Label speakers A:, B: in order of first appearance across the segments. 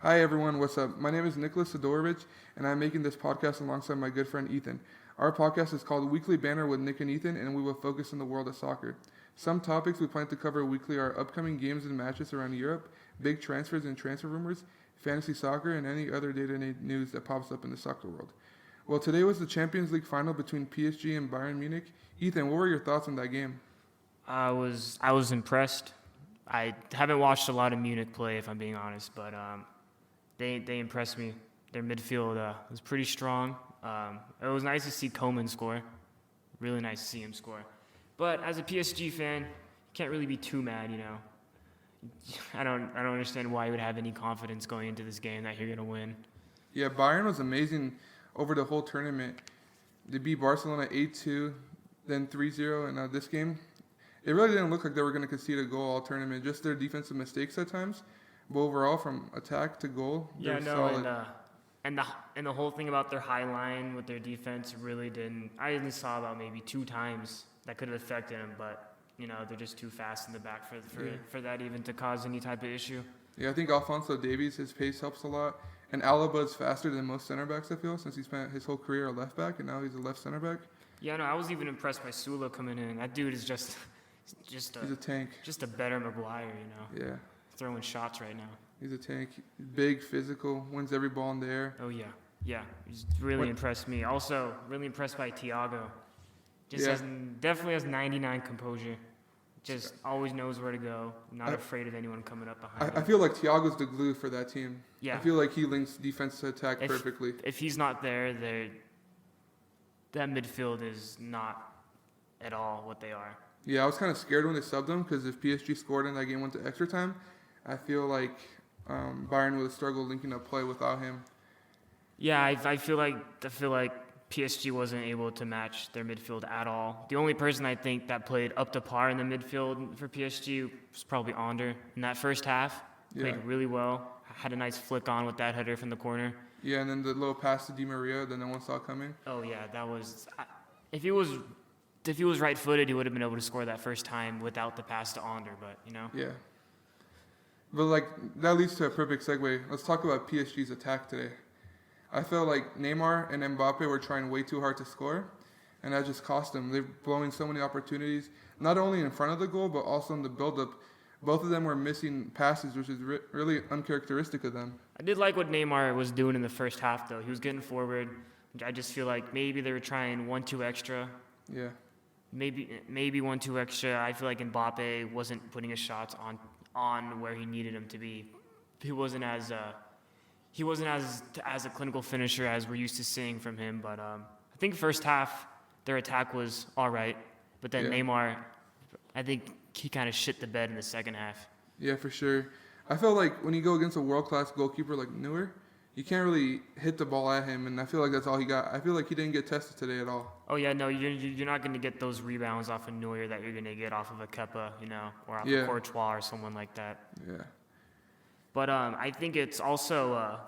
A: Hi everyone, what's up? My name is Nicholas Sidorovich, and I'm making this podcast alongside my good friend Ethan. Our podcast is called Weekly Banter with Nik and Ethan, and we will focus on the world of soccer. Some topics we plan to cover weekly are upcoming games and matches around Europe, big transfers and transfer rumors, fantasy soccer, and any other day-to-day news that pops up in the soccer world. Well, today was the Champions League final between PSG and Bayern Munich. Ethan, what were your thoughts on that game?
B: I was impressed. I haven't watched a lot of Munich play, if I'm being honest, but they impressed me. Their midfield was pretty strong. It was nice to see Coman score. Really nice to see him score. But as a PSG fan, you can't really be too mad, you know. I don't understand why you would have any confidence going into this game that you're gonna win.
A: Yeah, Bayern was amazing over the whole tournament. They beat Barcelona 8-2, then 3-0, and this game, it really didn't look like they were going to concede a goal all tournament. Just their defensive mistakes at times, but overall, from attack to goal,
B: Yeah,
A: they're
B: no,
A: solid.
B: and the whole thing about their high line with their defense really didn't. I only saw about maybe 2 times that could have affected them, but you know they're just too fast in the back for that even to cause any type of issue.
A: Yeah, I think Alphonso Davies, his pace helps a lot, and Alaba is faster than most center backs. I feel since he spent his whole career a left back, and now he's a left center back.
B: Yeah, no, I was even impressed by Sula coming in. That dude is just
A: He's a tank.
B: just a better Maguire, you know.
A: Yeah,
B: Throwing shots right now.
A: he's a tank. Big, physical, wins every ball in the air.
B: Oh yeah. He's really impressed me. Also, really impressed by Thiago. Definitely has 99 composure. Just always knows where to go. Not afraid of anyone coming up behind
A: I
B: him.
A: feel like Thiago's the glue for that team.
B: Yeah.
A: I feel like he links defense to attack perfectly.
B: If he's not there, that midfield is not at all what they are.
A: Yeah, I was kind of scared when they subbed him because if PSG scored and that game went to extra time, I feel like Bayern would have struggled linking up play without him.
B: Yeah, I feel like PSG wasn't able to match their midfield at all. The only person I think that played up to par in the midfield for PSG was probably Onder in that first half. Played really well. Had a nice flick on with that header from the corner.
A: Yeah, and then the little pass to Di Maria that no one saw coming.
B: Oh yeah, that was. If he was right-footed, he would have been able to score that first time without the pass to Onder. But you know.
A: Yeah. But like that leads to a perfect segue. Let's talk about PSG's attack today. I felt like Neymar and Mbappe were trying way too hard to score, and that just cost them. They're blowing so many opportunities, not only in front of the goal, but also in the build-up. Both of them were missing passes, which is really uncharacteristic of them.
B: I did like what Neymar was doing in the first half, though. He was getting forward. I just feel like maybe they were trying 1-2 extra.
A: Yeah.
B: Maybe 1-2 extra. I feel like Mbappe wasn't putting his shots on where he needed him to be. He wasn't as a clinical finisher as we're used to seeing from him. But I think first half their attack was all right, but then Neymar, I think he kind of shit the bed in the second half.
A: Yeah, for sure. I felt like when you go against a world-class goalkeeper like Neuer, you can't really hit the ball at him, and I feel like that's all he got. I feel like he didn't get tested today at all.
B: Oh yeah, no, you're not going to get those rebounds off of Neuer that you're going to get off of a Kepa, you know, or off of Courtois or someone like that.
A: Yeah.
B: But I think it's also,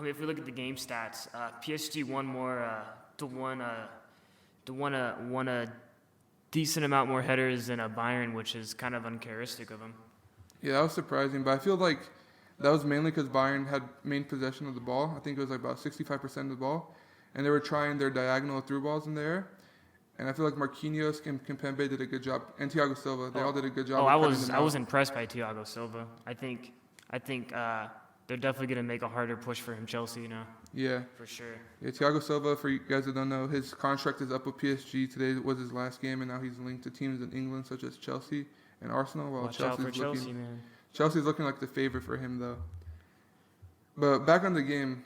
B: if we look at the game stats, PSG won a decent amount more headers than a Bayern, which is kind of uncharacteristic of them.
A: Yeah, that was surprising, but I feel like that was mainly because Bayern had main possession of the ball. I think it was like about 65% of the ball, and they were trying their diagonal through balls in the air. And I feel like Marquinhos and Kimpembe did a good job, and Thiago Silva. They all did a good job.
B: I was impressed by Thiago Silva. I think they're definitely going to make a harder push for him, Chelsea, you know.
A: Yeah.
B: For sure.
A: Yeah, Thiago Silva, for you guys that don't know, his contract is up with PSG. Today was his last game, and now he's linked to teams in England such as Chelsea and Arsenal. While
B: Watch out for Chelsea, man.
A: Chelsea's looking like the favorite for him, though. But back on the game,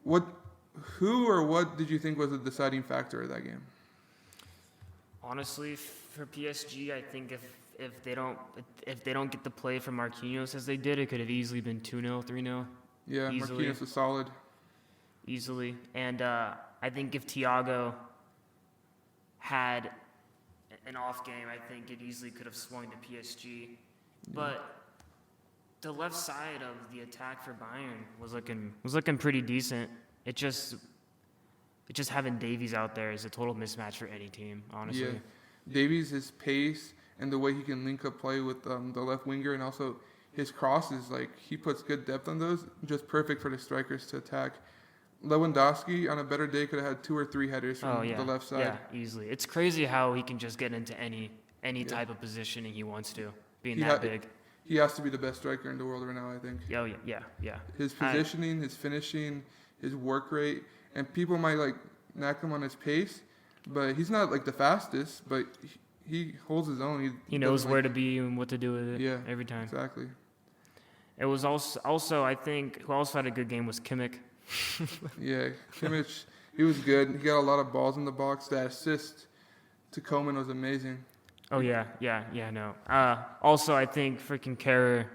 A: who or what did you think was the deciding factor of that game?
B: Honestly, for PSG, I think if they don't get the play from Marquinhos as they did, it could have easily been 2-0, 3-0.
A: Yeah, easily. Marquinhos was solid.
B: Easily. And I think if Thiago had an off game, I think it easily could have swung to PSG. But the left side of the attack for Bayern was looking pretty decent. It just having Davies out there is a total mismatch for any team, honestly.
A: Yeah, Davies, his pace and the way he can link up play with the left winger, and also his crosses, like he puts good depth on those, just perfect for the strikers to attack. Lewandowski on a better day could have had 2 or 3 headers from the left side.
B: Yeah, easily. It's crazy how he can just get into any type of positioning he wants to, being that big.
A: He has to be the best striker in the world right now, I think.
B: Oh, yeah.
A: His positioning, his finishing, his work rate, and people might like knack him on his pace, but he's not like the fastest, but he holds his own.
B: He knows where to be and what to do with it every time.
A: Exactly.
B: It was also I think, who also had a good game was Kimmich.
A: Yeah, Kimmich, he was good. He got a lot of balls in the box. That assist to Coman was amazing.
B: Oh, yeah, no. Also, I think freaking Kerr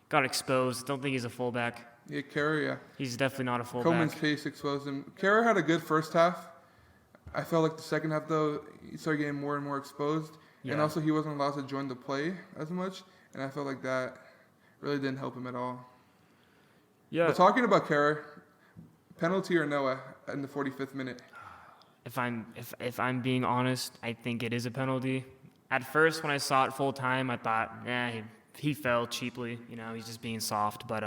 B: got exposed. Don't think he's a fullback.
A: Yeah, Kerr, yeah.
B: He's definitely not a fullback.
A: Coman's pace exposed him. Kerr had a good first half. I felt like the second half, though, he started getting more and more exposed. Yeah. And also, he wasn't allowed to join the play as much. And I felt like that really didn't help him at all. Yeah. But talking about Kerr, penalty or no in the 45th minute?
B: If I'm being honest, I think it is a penalty. At first, when I saw it full time, I thought, he fell cheaply. He's just being soft. But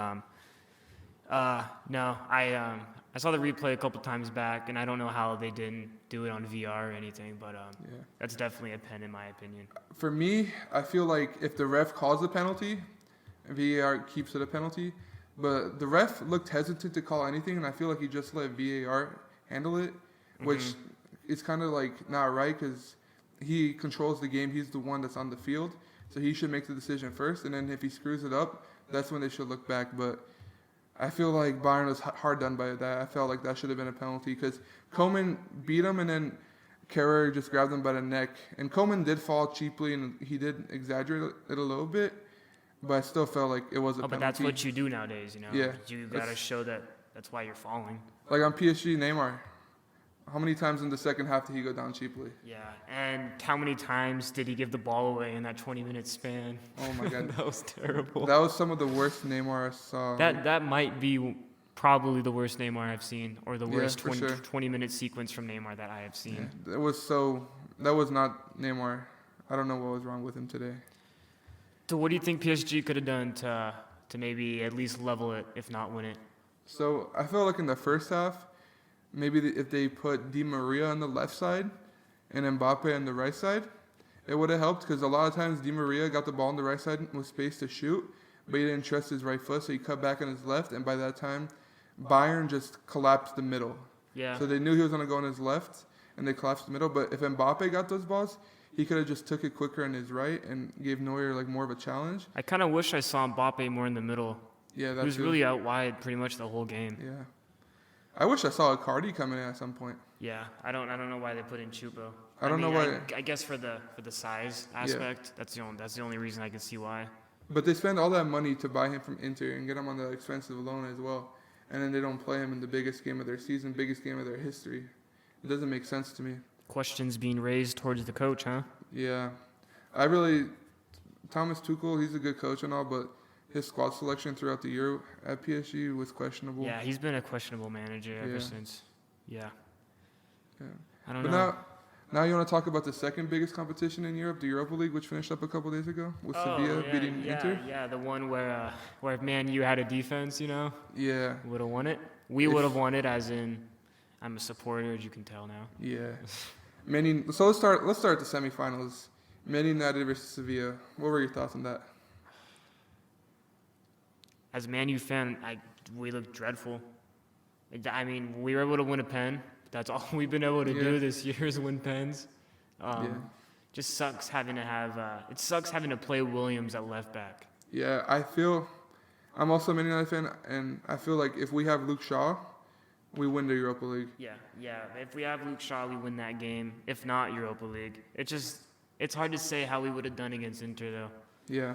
B: no, I saw the replay a couple times back, and I don't know how they didn't do it on VR or anything. But that's definitely a pen in my opinion.
A: For me, I feel like if the ref calls a penalty, VAR keeps it a penalty. But the ref looked hesitant to call anything, and I feel like he just let VAR handle it, which is kind of like not right because he controls the game. He's the one that's on the field, so he should make the decision first. And then if he screws it up, that's when they should look back. But I feel like Bayern was hard done by that. I felt like that should have been a penalty because Coman beat him, and then Kerr just grabbed him by the neck. And Coman did fall cheaply, and he did exaggerate it a little bit. But I still felt like it was a penalty.
B: But that's what you do nowadays,
A: Yeah.
B: You got to show that that's why you're falling.
A: Like on PSG, Neymar. How many times in the second half did he go down cheaply?
B: Yeah, and how many times did he give the ball away in that 20-minute span?
A: Oh, my God.
B: That was terrible.
A: That was some of the worst Neymar I saw.
B: That might be probably the worst Neymar I've seen, or the worst 20-minute sequence from Neymar that I have seen.
A: Yeah. That was not Neymar. I don't know what was wrong with him today.
B: So what do you think PSG could have done to maybe at least level it, if not win it?
A: So I felt like in the first half, maybe if they put Di Maria on the left side and Mbappe on the right side, it would have helped because a lot of times Di Maria got the ball on the right side with space to shoot, but he didn't trust his right foot, so he cut back on his left, and by that time, Bayern just collapsed the middle.
B: Yeah.
A: So they knew he was going to go on his left, and they collapsed the middle, but if Mbappe got those balls, he could have just took it quicker on his right and gave Neuer like more of a challenge.
B: I kind of wish I saw Mbappe more in the middle.
A: Yeah,
B: he was really out wide pretty much the whole game.
A: Yeah, I wish I saw Icardi coming in at some point.
B: Yeah, I don't know why they put in Chupo.
A: I don't know why.
B: I guess for the size aspect, that's the only reason I can see why.
A: But they spend all that money to buy him from Inter and get him on the expensive loan as well, and then they don't play him in the biggest game of their season, biggest game of their history. It doesn't make sense to me.
B: Questions being raised towards the coach, huh?
A: Yeah. Thomas Tuchel, he's a good coach and all, but his squad selection throughout the year at PSG was questionable.
B: Yeah, he's been a questionable manager ever since. Yeah. I don't
A: know. But now you want to talk about the second biggest competition in Europe, the Europa League, which finished up a couple days ago with Sevilla beating Inter.
B: Yeah, the one where Man U had a defense,
A: Yeah.
B: Would have won it. We would have won it, as in I'm a supporter, as you can tell now.
A: Yeah. So let's start the semifinals. Man United versus Sevilla. What were your thoughts on that?
B: As a Man U fan, we looked dreadful. I mean, we were able to win a pen. That's all we've been able to do this year is win pens. Just sucks having to play Williams at left back. Yeah,
A: I'm also a Man United fan, and I feel like if we have Luke Shaw, we win the Europa League.
B: Yeah. If we have Luke Shaw, we win that game. If not, Europa League. It's hard to say how we would have done against Inter, though.
A: Yeah.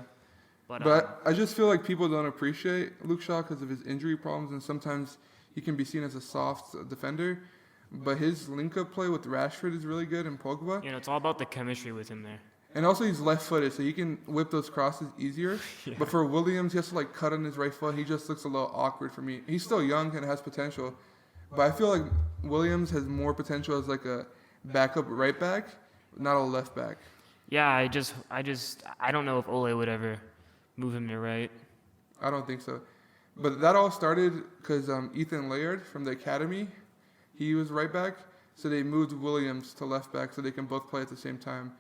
A: But I just feel like people don't appreciate Luke Shaw because of his injury problems, and sometimes he can be seen as a soft defender. But his link-up play with Rashford is really good, and Pogba.
B: It's all about the chemistry with him there.
A: And also he's left-footed, so he can whip those crosses easier. Yeah. But for Williams, he has to cut on his right foot. He just looks a little awkward for me. He's still young and has potential. But I feel like Williams has more potential as a backup right back, not a left back.
B: Yeah, I don't know if Ole would ever move him to right.
A: I don't think so. But that all started because Ethan Laird from the academy, he was right back. So they moved Williams to left back so they can both play at the same time.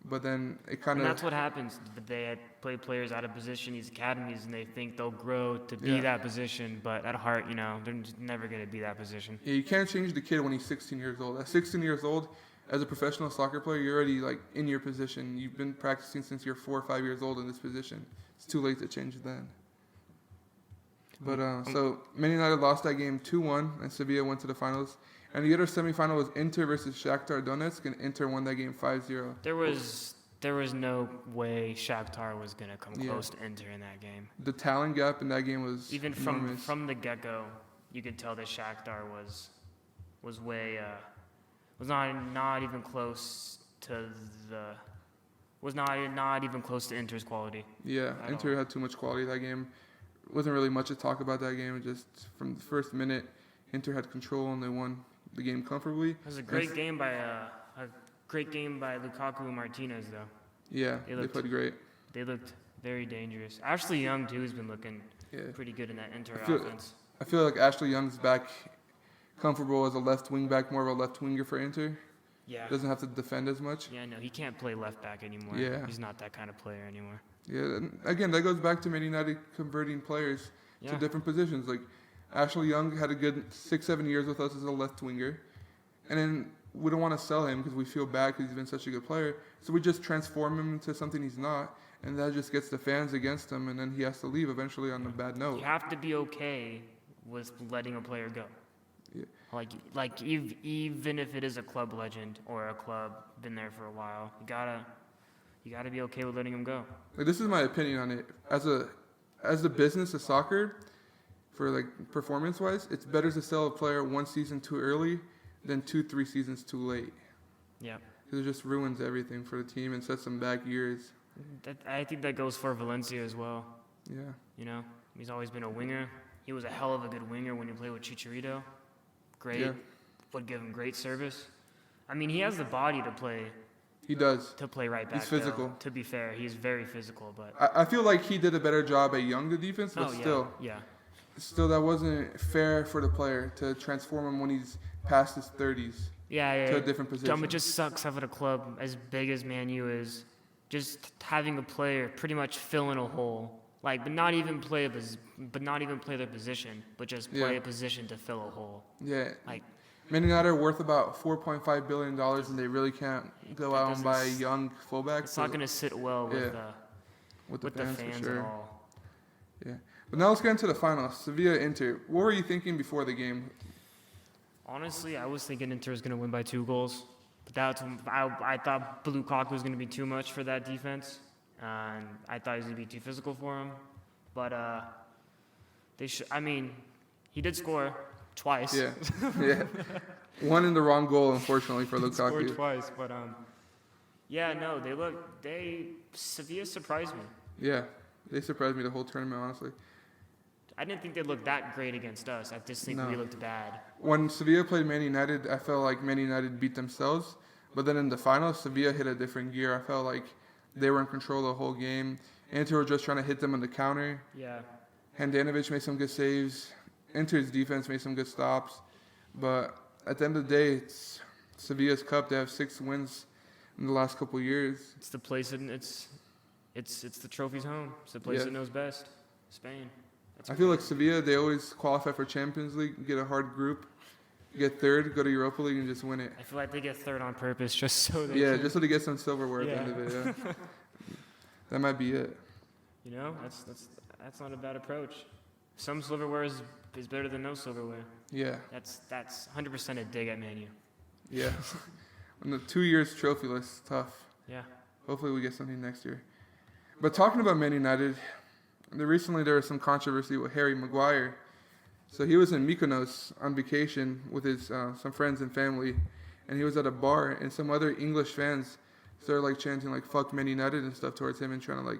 A: But then it kind
B: And
A: of...
B: that's what happens. They play players out of position, these academies, and they think they'll grow to be
A: Yeah.
B: that position. But at heart, they're never going to be that position.
A: Yeah, you can't change the kid when he's 16 years old. At 16 years old, as a professional soccer player, you're already like in your position. You've been practicing since you're 4 or 5 years old in this position. It's too late to change then. But so Man United lost that game 2-1, and Sevilla went to the finals. And the other semifinal was Inter versus Shakhtar Donetsk, and Inter won that game 5-0.
B: There was no way Shakhtar was going to come
A: Yeah.
B: close to Inter in that game.
A: The talent gap in that game was
B: Even
A: enormous.
B: from the get-go, you could tell that Shakhtar was way was not even close to not even close to Inter's quality.
A: Yeah,
B: at
A: Inter
B: all.
A: had too much quality that game. Wasn't really much to talk about that game. Just from the first minute, Inter had control and they won the game comfortably.
B: It was a great game by Lukaku and Martinez though.
A: Yeah,
B: They
A: they
B: looked-
A: played great.
B: They looked very dangerous. Ashley Young too has been looking
A: Yeah,
B: pretty good in that Inter
A: I feel-
B: offense.
A: I feel like Ashley Young's back comfortable as a left wing back, more of a left winger for Inter.
B: Yeah.
A: Doesn't have to defend as much.
B: Yeah, no, he can't play left back anymore.
A: Yeah.
B: He's not that kind of player anymore.
A: Yeah, and again, that goes back to Man United converting players
B: Yeah.
A: to different positions. Like Ashley Young had a good 6-7 years with us as a left winger, and then we don't want to sell him because we feel bad because he's been such a good player. So we just transform him into something he's not, and that just gets the fans against him, and then he has to leave eventually on a bad note.
B: You have to be okay with letting a player go.
A: Yeah.
B: Even if it is a club legend or a club been there for a while, you gotta be okay with letting him go.
A: Like this is my opinion on it. As a business of soccer, for like performance wise, it's better to sell a player 1 season too early than 2-3 seasons too late.
B: Yeah.
A: Because it just ruins everything for the team and sets them back years.
B: I think that goes for Valencia as well.
A: Yeah.
B: He's always been a winger. He was a hell of a good winger when he played with Chicharito. Great.
A: Yeah.
B: Would give him great service. I mean, he has the body to play
A: He does.
B: right back.
A: He's physical.
B: Though. To be fair, he's very physical, but
A: I feel like he did a better job at Young, the defense, but
B: yeah.
A: still that wasn't fair for the player to transform him when he's past his 30s
B: Yeah.
A: to a different position.
B: It just sucks having a club as big as Man U is, just having a player pretty much fill in a hole, but not even play their position, but just play
A: Yeah.
B: a position to fill a hole.
A: Yeah.
B: Like
A: Man United are worth about $4.5 billion, and they really can't go
B: That
A: out and buy a
B: doesn't
A: young fullback.
B: it's not going to sit well
A: with
B: with the fans
A: for
B: at
A: sure.
B: all.
A: Yeah. But now let's get into the finals. Sevilla Inter. What were you thinking before the game?
B: Honestly, I was thinking Inter was going to win by 2 goals, but I thought Lukaku was going to be too much for that defense, and I thought he was going to be too physical for him. But he did score twice.
A: Yeah. Yeah. One in the wrong goal, unfortunately, for
B: He scored
A: Lukaku.
B: twice, but Sevilla surprised me.
A: Yeah. They surprised me the whole tournament, honestly.
B: I didn't think they looked that great against us. I just think
A: No.
B: we looked bad.
A: When Sevilla played Man United, I felt like Man United beat themselves. But then in the finals, Sevilla hit a different gear. I felt like they were in control the whole game. Inter were just trying to hit them on the counter.
B: Yeah.
A: Handanovic made some good saves. Inter's defense made some good stops. But at the end of the day, it's Sevilla's cup. They have 6 wins in the last couple of years.
B: It's the place and it's the trophy's home. It's the place
A: Yeah.
B: that knows best. Spain. That's
A: I feel like Sevilla, they always qualify for Champions League, get a hard group, get third, go to Europa League, and just win it.
B: I feel like they get third on purpose just so they
A: Yeah,
B: can,
A: just so they get some silverware at the end of it. Yeah. That might be it.
B: that's not a bad approach. Some silverware is better than no silverware.
A: Yeah,
B: That's 100% a dig at Man U.
A: yeah. When the 2 years trophyless, tough.
B: Yeah.
A: Hopefully we get something next year. But talking about Man United, recently there was some controversy with Harry Maguire. So he was in Mykonos on vacation with his some friends and family, and he was at a bar, and some other English fans started chanting "fuck Man United" and stuff towards him and trying to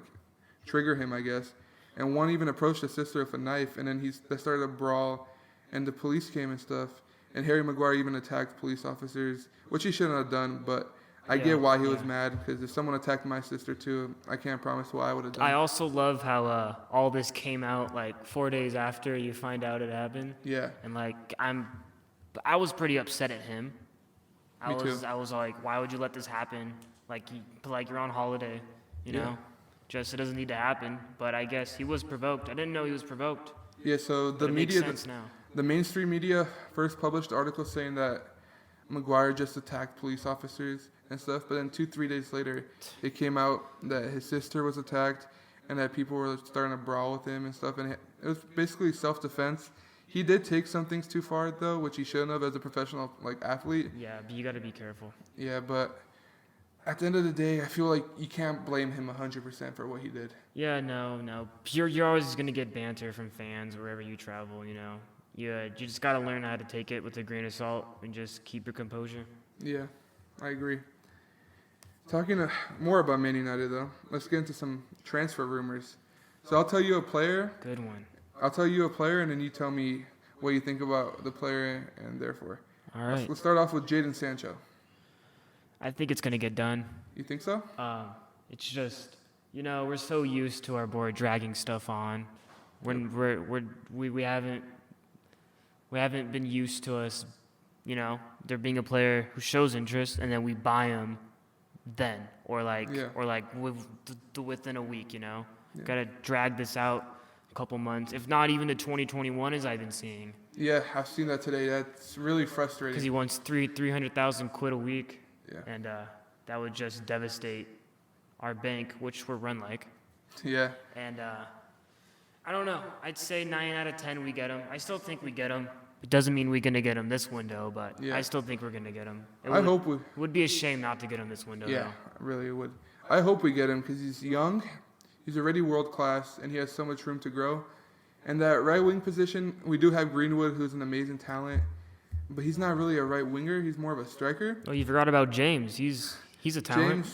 A: trigger him, I guess. And one even approached his sister with a knife, and then they started a brawl, and the police came and stuff. And Harry Maguire even attacked police officers, which he shouldn't have done. But I
B: Yeah,
A: get why he was
B: yeah.
A: mad, because if someone attacked my sister too, I can't promise what I would have done.
B: I also love how all this came out like 4 days after you find out it happened,
A: Yeah,
B: and like I was pretty upset at him.
A: me too.
B: I was like, why would you let this happen? Like you're on holiday, you
A: Yeah.
B: know? Just it doesn't need to happen. But I guess he was provoked. I didn't know he was provoked.
A: Yeah, so
B: But
A: the
B: it makes
A: media,
B: sense now.
A: the mainstream media first published articles saying that Maguire just attacked police officers and stuff, but then 2-3 days later, it came out that his sister was attacked and that people were starting to brawl with him and stuff, and it was basically self-defense. He did take some things too far though, which he shouldn't have as a professional athlete.
B: Yeah, but you got to be careful.
A: Yeah, but at the end of the day, I feel like you can't blame him 100% for what he did.
B: Yeah, no. You're always gonna get banter from fans wherever you travel. You just gotta learn how to take it with a grain of salt and just keep your composure.
A: Yeah, I agree. Talking more about Man United though, let's get into some transfer rumors. So I'll tell you a player.
B: Good one.
A: I'll tell you a player, and then you tell me what you think about the player, and therefore.
B: All right.
A: Let's start off with Jadon Sancho.
B: I think it's gonna get done.
A: You think so?
B: It's just, we're so used to our board dragging stuff on. We haven't been used to us, there being a player who shows interest and then we buy him then, or within a week,
A: Yeah.
B: Gotta drag this out a couple months, if not even to 2021, as I've been seeing.
A: Yeah, I've seen that today. That's really
B: Because
A: frustrating.
B: he wants 300,000 quid a week.
A: Yeah.
B: And that would just devastate our bank, which we're run like.
A: Yeah.
B: And I don't know. I'd say 9 out of 10 we get him. I still think we get him. It doesn't mean we're going to get him this window, but
A: Yeah.
B: I still think we're going to get him.
A: I hope we.
B: It would be a shame not to get him this window,
A: Yeah,
B: though.
A: really would. I hope we get him because he's young, he's already world class, and he has so much room to grow. And that right wing position, we do have Greenwood, who's an amazing talent, but he's not really a right winger. He's more of a striker.
B: Oh, you forgot about James. He's a talent.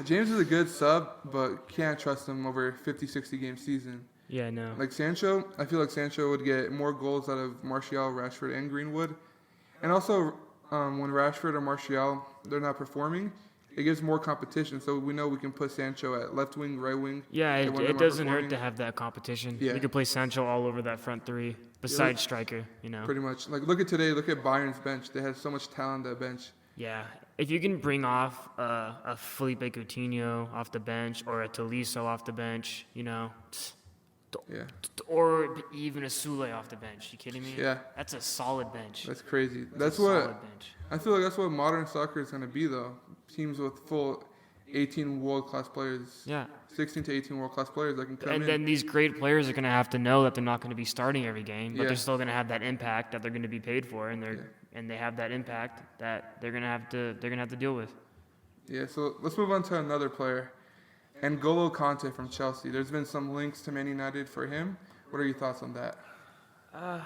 A: James is a good sub, but can't trust him over 50, 60 game season.
B: Yeah, no.
A: Like Sancho, I feel like Sancho would get more goals out of Martial, Rashford, and Greenwood. And also, when Rashford or Martial, they're not performing, it gives more competition. So we know we can put Sancho at left wing, right wing.
B: Yeah,
A: and when
B: it
A: they're not
B: doesn't hurt
A: performing,
B: to have that competition.
A: Yeah.
B: We could play Sancho all over that front three, besides striker,
A: Pretty much. Like, look at today. Look at Bayern's bench. They have so much talent on that bench.
B: Yeah, if you can bring off a Felipe Coutinho off the bench or a Tolisso off the bench,
A: Yeah.
B: or even a Sule off the bench. You kidding me?
A: Yeah.
B: That's a solid bench.
A: That's crazy.
B: That's a solid bench.
A: I feel like that's what modern soccer is going to be, though. Teams with full 18 world-class players.
B: Yeah.
A: 16 to 18 world-class players that can come
B: And
A: in.
B: then these great players are going to have to know that they're not going to be starting every game, but
A: Yeah.
B: they're still going to have that impact that they're going to be paid for, and
A: Yeah.
B: they have that impact that they're going to have to deal with.
A: Yeah, so let's move on to another player. N'Golo Kante from Chelsea. There's been some links to Man United for him. What are your thoughts on that?
B: I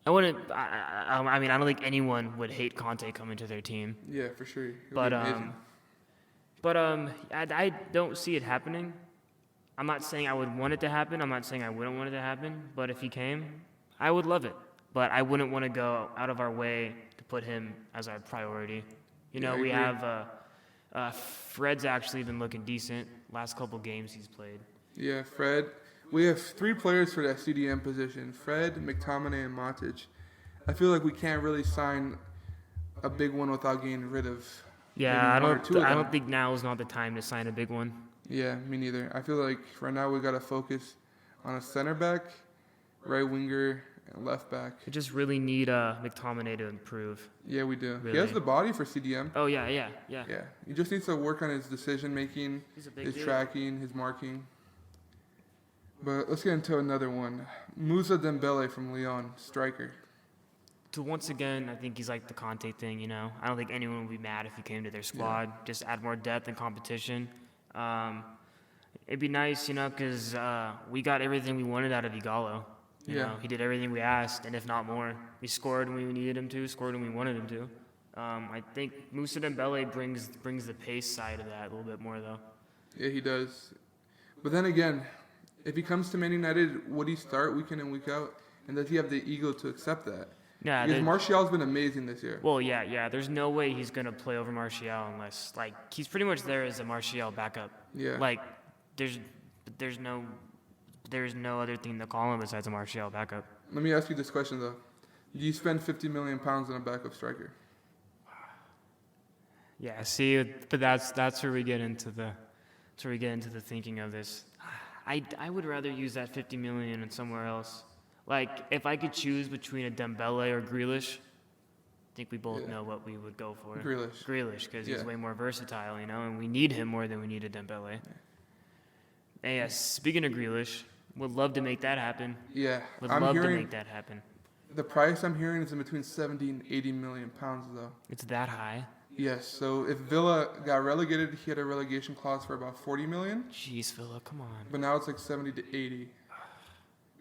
B: wouldn't. I mean, I don't think anyone would hate Conte coming to their team.
A: Yeah, for sure.
B: But I don't see it happening. I'm not saying I would want it to happen. I'm not saying I wouldn't want it to happen. But if he came, I would love it. But I wouldn't want to go out of our way to put him as our priority.
A: Yeah, I
B: We
A: agree.
B: have Fred's actually been looking decent last couple games he's played.
A: Yeah, Fred. We have 3 players for that CDM position: Fred, McTominay, and Matic. I feel like we can't really sign a big one without getting rid of.
B: Yeah,
A: maybe
B: I
A: one or two of
B: don't. I
A: them.
B: don't think now is not the time to sign a big one.
A: Yeah, me neither. I feel like right now we gotta focus on a center back, right winger, and left back.
B: We just really need McTominay to improve.
A: Yeah, we do. He
B: Really?
A: has the body for CDM.
B: Oh yeah.
A: Yeah, he just needs to work on his decision making,
B: He's a big
A: his
B: dude.
A: tracking, his marking. But let's get into another one. Moussa Dembele from Lyon, striker.
B: So once again, I think he's like the Conte thing, I don't think anyone would be mad if he came to their squad. Just add more depth and competition. It'd be nice, because we got everything we wanted out of Igalo. He did everything we asked, and if not more. We scored when we needed him to, scored when we wanted him to. I think Moussa Dembele brings the pace side of that a little bit more, though.
A: Yeah, he does. But then again, if he comes to Man United, would he start week in and week out? And does he have the ego to accept that?
B: Yeah,
A: Because Martial's been amazing this year.
B: well, yeah. There's no way he's gonna play over Martial unless he's pretty much there as a Martial backup.
A: Yeah.
B: Like there's no other thing to call him besides a Martial backup.
A: Let me ask you this question though: do you spend 50 million pounds on a backup striker?
B: Yeah, see, but that's where we get into the thinking of this. I would rather use that 50 million in somewhere else. Like if I could choose between a Dembele or Grealish, I think we both know what we would go for. Grealish, because he's way more versatile, and we need him more than we need a Dembele. Yeah. Hey, speaking of Grealish, would love to make that happen.
A: Yeah,
B: Would love to make that happen.
A: The price I'm hearing is in between 70 and 80 million pounds though.
B: It's that high?
A: Yes, so if Villa got relegated, he had a relegation clause for about 40 million.
B: Jeez, Villa, come on.
A: But now it's like 70 to 80.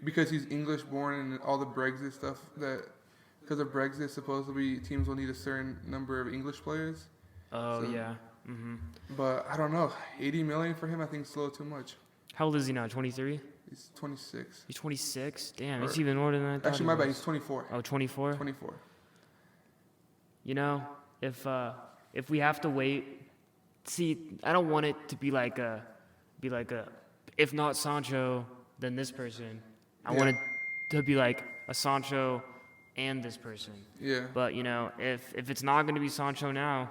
A: Because he's English born and all the Brexit stuff, because of Brexit, supposedly teams will need a certain number of English players.
B: Oh,
A: So-
B: yeah. Mm-hmm.
A: But I don't know, 80 million for him I think is a little too much.
B: How old is he now, 23?
A: He's 26.
B: He's 26? Damn,
A: Or-
B: he's even older than I thought.
A: Actually,
B: he
A: my bad,
B: was.
A: he's 24.
B: Oh, 24?
A: 24.
B: If we have to wait, see, I don't want it to be like a, if not Sancho, then this person. I want it to be like a Sancho and this person.
A: Yeah.
B: But if it's not going to be Sancho now,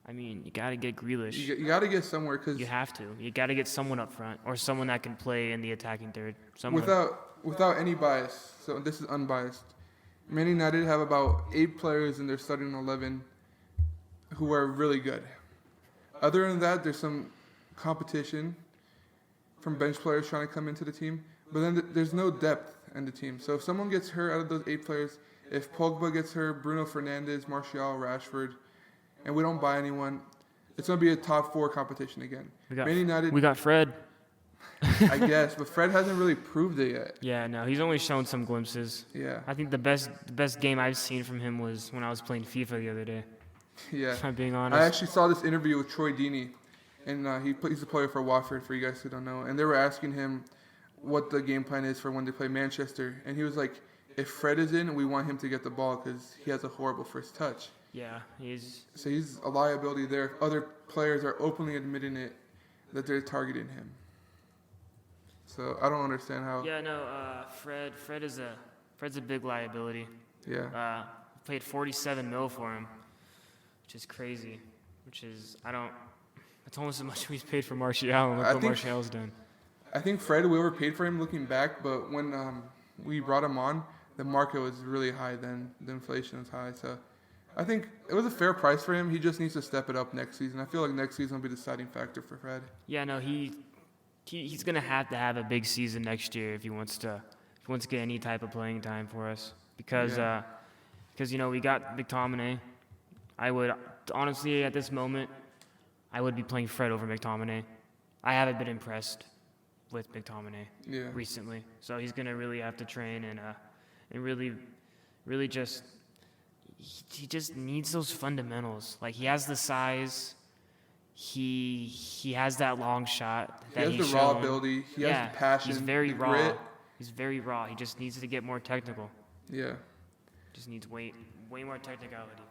B: I mean, you got to get Grealish.
A: You got to get somewhere because
B: You have to. You got to get someone up front or someone that can play in the attacking third. Someone.
A: without any bias, so this is unbiased, Man United have about 8 players in their starting 11 who are really good. Other than that, there's some competition from bench players trying to come into the team, but then there's no depth in the team. So if someone gets hurt out of those 8 players, if Pogba gets hurt, Bruno Fernandes, Martial, Rashford, and we don't buy anyone, it's going to be a top 4 competition again. Man United,
B: We got Fred.
A: I guess, but Fred hasn't really proved it yet.
B: Yeah, no, he's only shown some glimpses.
A: Yeah,
B: I think the best game I've seen from him was when I was playing FIFA the other day.
A: yeah.
B: If I'm being honest.
A: I actually saw this interview with Troy Deeney, and he's a player for Watford, for you guys who don't know. And they were asking him what the game plan is for when they play Manchester. And he was like, if Fred is in, we want him to get the ball because he has a horrible first touch.
B: Yeah, he's.
A: So he's a liability there if other players are openly admitting it, that they're targeting him. So I don't understand how.
B: Yeah, no. Fred's a big liability.
A: Yeah.
B: Paid 47 mil for him, which is crazy. That's almost as much as he's paid for Martial. And look what Martial's done.
A: I think Fred, we overpaid for him looking back, but when we brought him on, the market was really high then. The inflation was high. So I think it was a fair price for him. He just needs to step it up next season. I feel like next season will be the deciding factor for Fred.
B: Yeah, no, he's gonna have to have a big season next year if he wants to get any type of playing time for us. Because we got McTominay. I would honestly at this moment I would be playing Fred over McTominay. I haven't been impressed with McTominay recently, so he's gonna really have to train and really just he just needs those fundamentals. Like he has the size. He has that long shot.
A: He has the raw ability. He has the passion.
B: He's very raw.
A: Grit.
B: He's very raw. He just needs to get more technical.
A: Yeah.
B: Just needs way more technicality.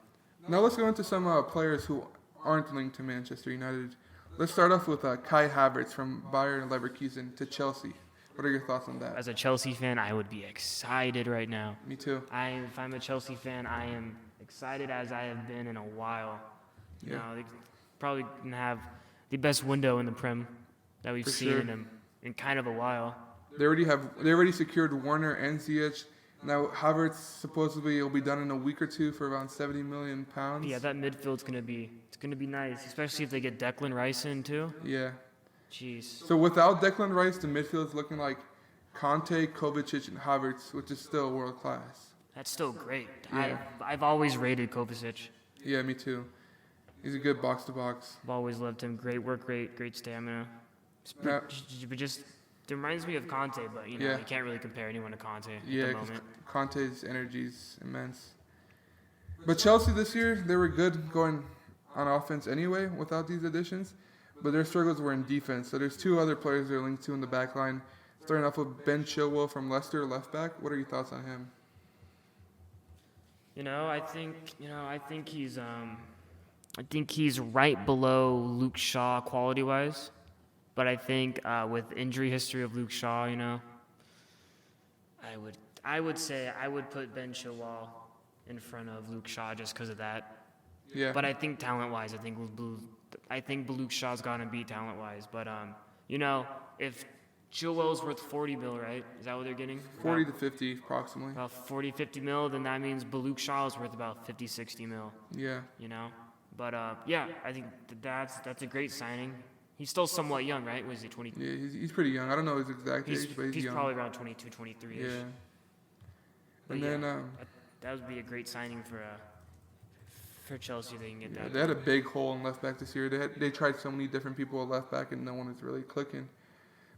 A: Now let's go into some players who aren't linked to Manchester United. Let's start off with Kai Havertz from Bayern Leverkusen to Chelsea. What are your thoughts on that?
B: As a Chelsea fan, I would be excited right now.
A: Me too.
B: If I'm a Chelsea fan, I am excited as I have been in a while. You know, they probably gonna have the best window in the Prem that we've seen in kind of a while.
A: They already secured Warner and Ziyech. Now Havertz supposedly will be done in a week or two for around 70 million pounds.
B: Yeah, that midfield's gonna be nice, especially if they get Declan Rice in too.
A: Yeah.
B: Jeez.
A: So without Declan Rice, the midfield's looking like Conte, Kovacic, and Havertz, which is still world class.
B: That's still great.
A: Yeah.
B: I've always rated Kovacic.
A: Yeah, me too. He's a good box to box.
B: I've always loved him. Great work rate, great stamina.
A: Now-
B: But just it reminds me of Conte, but you can't really compare anyone to Conte at the moment.
A: Conte's energy is immense. But Chelsea this year, they were good going on offense anyway without these additions, but their struggles were in defense. So there's 2 other players they're linked to in the back line. Starting off with Ben Chilwell from Leicester, left back. What are your thoughts on him?
B: I think he's right below Luke Shaw quality-wise, but I think with injury history of Luke Shaw, I would say I would put Ben Chilwell in front of Luke Shaw just because of that.
A: Yeah.
B: But I think talent-wise, I think Luke Shaw's gonna beat talent-wise. But if Chilwell's worth 40 mil, right? Is that what they're getting?
A: 40 to 50 approximately.
B: About 40, 50 mil, then that means Luke Shaw is worth about 50, 60 mil.
A: Yeah.
B: But yeah, I think that's a great signing. He's still somewhat young, right? Was he 20?
A: Yeah, he's pretty young. I don't know his exact age, but he's young.
B: Probably around 22, 23-ish.
A: Yeah.
B: But
A: And
B: yeah,
A: then
B: that would be a great signing for Chelsea. They can get that.
A: they had a big hole in left back this year. They tried so many different people at left back, and no one was really clicking.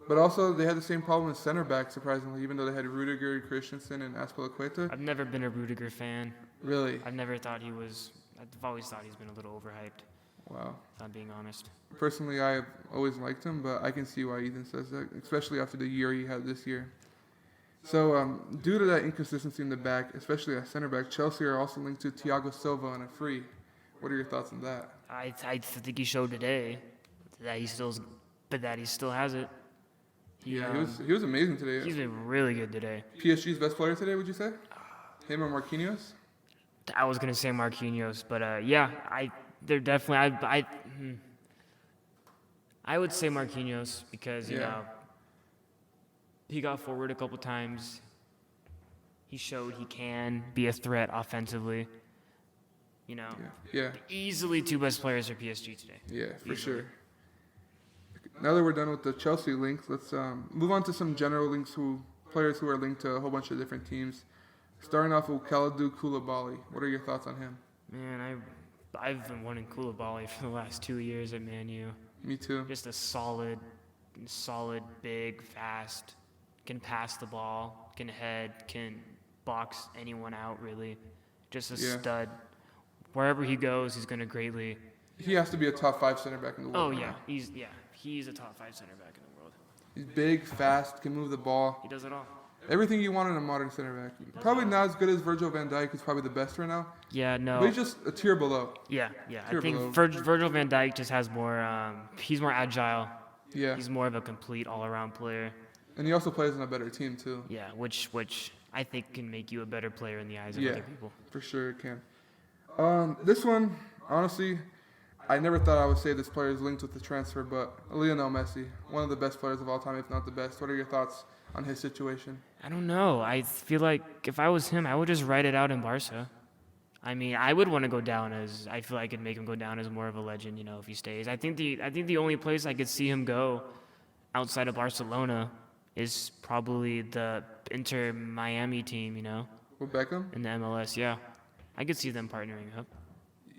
A: But also, they had the same problem with center back, surprisingly, even though they had Rudiger, Christensen, and Azpilicueta.
B: I've never been a Rudiger fan.
A: Really?
B: I've always thought he's been a little overhyped,
A: Wow.
B: if I'm being honest.
A: Personally, I have always liked him, but I can see why Ethan says that, especially after the year he had this year. So, due to that inconsistency in the back, especially at center back, Chelsea are also linked to Thiago Silva on a free. What are your thoughts on that?
B: I think he showed today that he still has it.
A: He was amazing today.
B: He's been really good today.
A: PSG's best player today, would you say? Him or Marquinhos?
B: I was gonna say Marquinhos, but they're definitely. I would say Marquinhos because he got forward a couple times. He showed he can be a threat offensively.
A: Yeah.
B: Easily two best players for PSG today.
A: Yeah, for
B: Easily.
A: sure. Now that we're done with the Chelsea links, let's move on to some general links players who are linked to a whole bunch of different teams. Starting off with Kalidou Koulibaly. What are your thoughts on him?
B: Man, I've been wanting Koulibaly for the last 2 years at Man U.
A: Me too.
B: Just a solid, big, fast, can pass the ball, can head, can box anyone out, really. Just a stud. Wherever he goes, he's going to greatly...
A: He has to be a top 5 center back in the world.
B: Oh, yeah. He's a top 5 center back in the world.
A: He's big, fast, can move the ball.
B: He does it all.
A: Everything you want in a modern center back. Probably not as good as Virgil van Dijk, who's probably the best right now.
B: Yeah, no.
A: But he's just a tier below.
B: Yeah. I
A: Tier
B: think
A: below.
B: Virgil van Dijk just has more... he's more agile.
A: Yeah.
B: He's more of a complete all-around player.
A: And he also plays on a better team, too.
B: Yeah, which I think can make you a better player in the eyes of other people.
A: For sure it can. This one, honestly, I never thought I would say this player is linked with the transfer, but Lionel Messi, one of the best players of all time, if not the best. What are your thoughts on his situation?
B: I don't know. I feel like if I was him, I would just write it out in Barca. I mean, I would want to go down as... I feel like I could make him go down as more of a legend, if he stays. I think the only place I could see him go outside of Barcelona is probably the Inter Miami team,
A: With Beckham?
B: in the MLS, yeah. I could see them partnering up.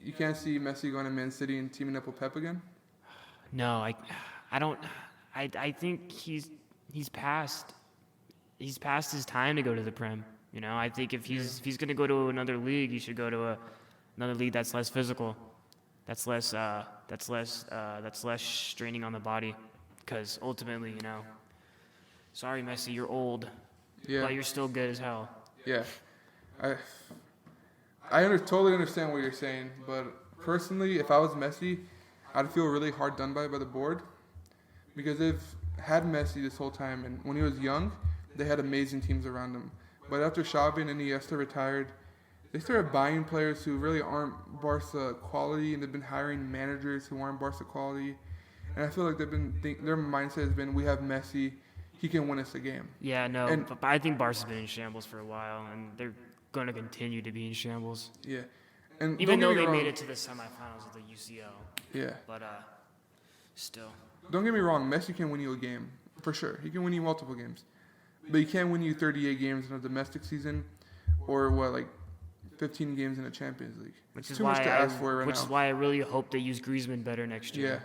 A: You can't see Messi going to Man City and teaming up with Pep again?
B: No, I don't... I think he's past his time to go to the Prem. I think if he's going to go to another league, he should go to another league that's less physical, that's less straining on the body, because ultimately, sorry Messi, you're old, but you're still good as hell.
A: Yeah, I totally understand what you're saying, but personally, if I was Messi, I'd feel really hard done by the board, because they've had Messi this whole time, and when he was young, they had amazing teams around him. But after Xavi and Iniesta retired, they started buying players who really aren't Barca quality, and they've been hiring managers who aren't Barca quality. And I feel like their mindset has been, we have Messi, he can win us a game.
B: Yeah, no, but I think Barca's been in shambles for a while, and they're going to continue to be in shambles.
A: Yeah. And
B: even though they made it to the semifinals of the UCL.
A: Yeah.
B: But still.
A: Don't get me wrong, Messi can win you a game, for sure. He can win you multiple games. But he can't win you 38 games in a domestic season or, 15 games in a Champions League.
B: Which
A: It's
B: is
A: too much to ask for right now.
B: Which is why I really hope they use Griezmann better next year.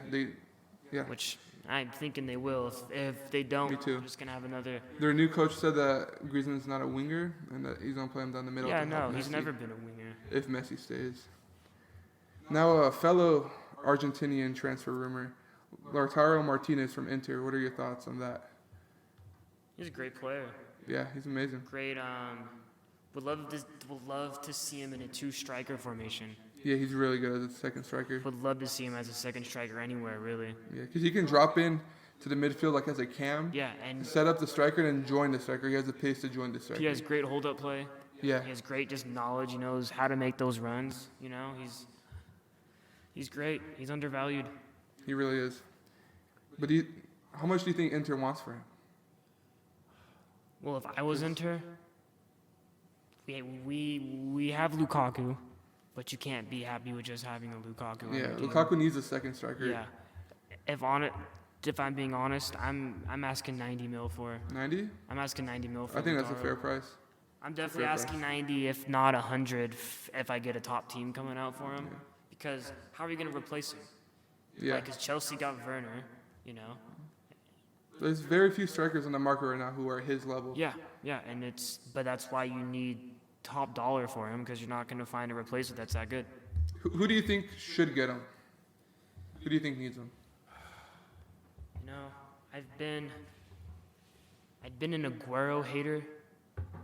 A: Yeah.
B: Which I'm thinking they will. If they don't,
A: Me too.
B: we're just going to have another...
A: Their new coach said that Griezmann's not a winger and that he's going to play him down the middle.
B: Yeah, no, he's never been a winger.
A: If Messi stays. Now, a fellow Argentinian transfer rumor, Lautaro Martinez from Inter. What are your thoughts on that?
B: He's a great player.
A: Yeah, he's amazing.
B: Great Would love to see him in a two-striker formation.
A: Yeah, he's really good as a second striker.
B: Would love to see him as a second striker anywhere, really.
A: Yeah, because he can drop in to the midfield like as a cam.
B: Yeah, and
A: Set up the striker and then join the striker. He has the pace to join the striker.
B: he has great hold-up play.
A: Yeah.
B: He has great just knowledge. He knows how to make those runs. You know, he's great. He's undervalued.
A: He really is. But how much do you think Inter wants for him?
B: Well, if I was Inter, we have Lukaku, but you can't be happy with just having a Lukaku. on
A: Yeah,
B: your team.
A: Lukaku needs a second striker.
B: Yeah. If I'm being honest, I'm asking 90 mil for.
A: 90?
B: I'm asking 90 mil for.
A: I think that's a
B: Lautaro.
A: fair price.
B: I'm definitely
A: fair
B: asking 90, if not 100, if I get a top team coming out for him.
A: Yeah.
B: Because how are you going to replace him?
A: Yeah.
B: Like, 'cause Chelsea got Werner, you know.
A: There's very few strikers on the market right now who are his level.
B: Yeah, and but that's why you need top dollar for him, because you're not going to find a replacement that's that good.
A: Who do you think should get him? Who do you think needs him?
B: You know, I've been an Aguero hater